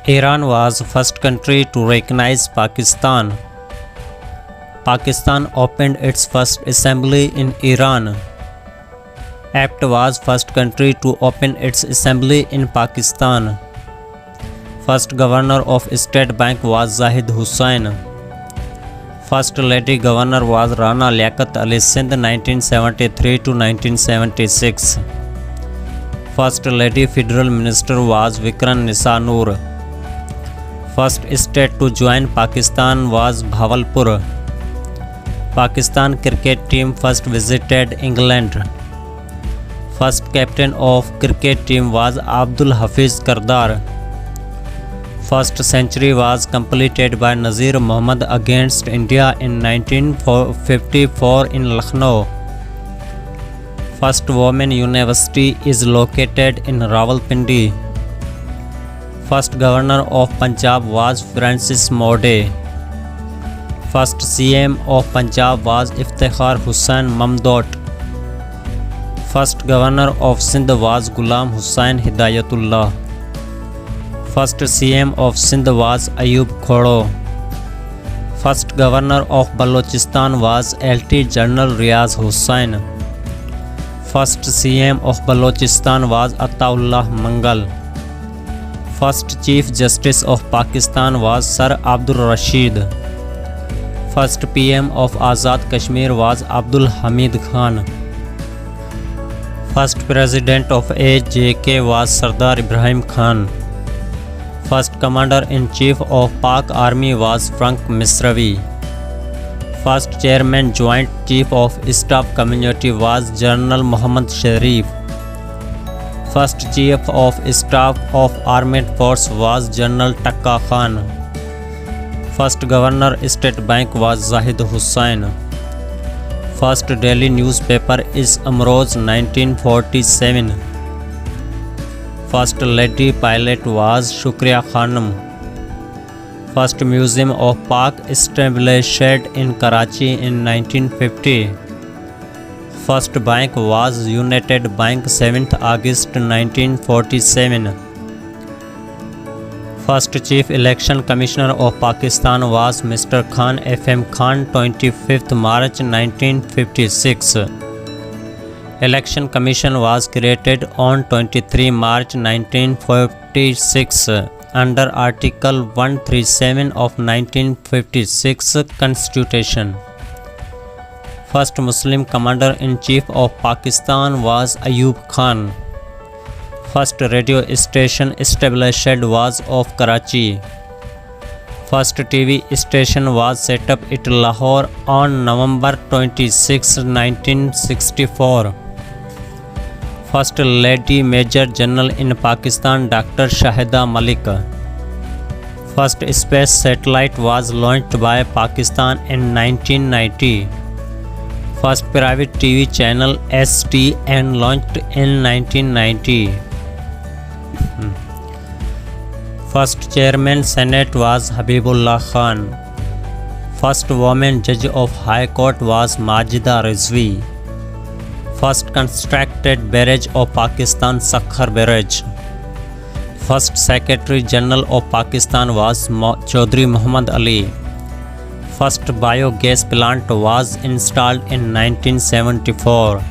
Iran was first country to recognize Pakistan. Pakistan opened its first assembly in Iran. Apt was first country to open its assembly in Pakistan. First governor of State Bank was Zahid Hussain. First lady governor was Rana Liaquat Ali Sindh 1973 to 1976. First lady federal minister was Vikram Nisa Noor. First state to join Pakistan was Bhavalpur. Pakistan cricket team first visited England. First captain of cricket team was Abdul Hafiz Kardar. First century was completed by Nazir Mohammad against India in 1954 in Lucknow. First women university is located in Rawalpindi. First governor of Punjab was Francis Mode. First CM of Punjab was Iftikhar Hussain Mamdot. First governor of Sindh was Ghulam Hussain Hidayatullah. First CM of Sindh was Ayub Khodo. First governor of Balochistan was LT General Riaz Hussain. First CM of Balochistan was Ataullah Mangal. First Chief Justice of Pakistan was Sir Abdul Rashid. First PM of Azad Kashmir was Abdul Hamid Khan. First President of AJK was Sardar Ibrahim Khan. First Commander-in-Chief of Pak Army was Frank Misravi. First Chairman Joint Chief of Staff Community was General Muhammad Sharif. First Chief of Staff of Armed Force was General Takka Khan. First Governor State Bank was Zahid Hussain. First daily newspaper is Amroz 1947. First lady pilot was Shukriya Khanum. First museum of Pak established in Karachi in 1950. First bank was United Bank 7th August 1947. First Chief Election Commissioner of Pakistan was Mr. Khan FM Khan 25th March 1956. Election Commission was created on 23 March 1946 under Article 137 of 1956 Constitution. First Muslim Commander-in-Chief of Pakistan was Ayub Khan. First radio station established was of Karachi. First TV station was set up at Lahore on November 26, 1964. First Lady Major General in Pakistan Dr. Shahida Malik. First space satellite was launched by Pakistan in 1990. First private TV channel STN launched in 1990. First Chairman Senate was Habibullah Khan. First woman Judge of High Court was Majida Rizvi. First constructed barrage of Pakistan Sakhar Barrage. First Secretary General of Pakistan was Chaudhry Muhammad Ali. First biogas plant was installed in 1974.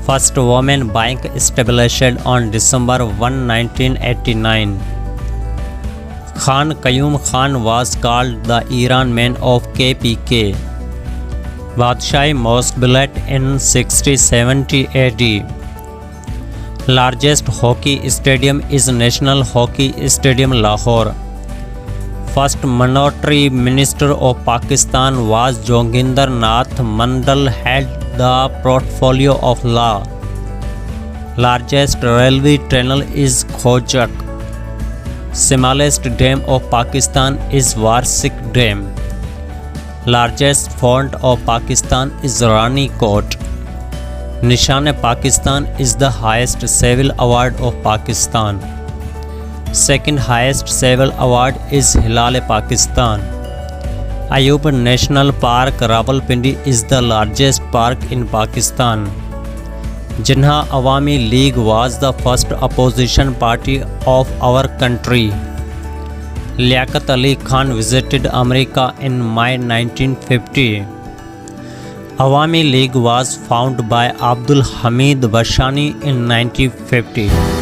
First women bank established on December 1, 1989. Khan Qayyum Khan was called the Iran man of KPK. Badshai Mosque built in 60-70 AD. Largest hockey stadium is National Hockey Stadium Lahore. First Monetary Minister of Pakistan was Joginder Nath Mandal, held the portfolio of law. Largest railway tunnel is Khojak. Smallest dam of Pakistan is Warsik Dam. Largest font of Pakistan is Rani Kot. Nishan-e-Pakistan is the highest civil award of Pakistan. Second highest civil award is Hilal-e-Pakistan. Ayub National Park, Rawalpindi is the largest park in Pakistan. Jinnah Awami League was the first opposition party of our country. Liaquat Ali Khan visited America in May 1950. Awami League was founded by Abdul Hamid Bashani in 1950.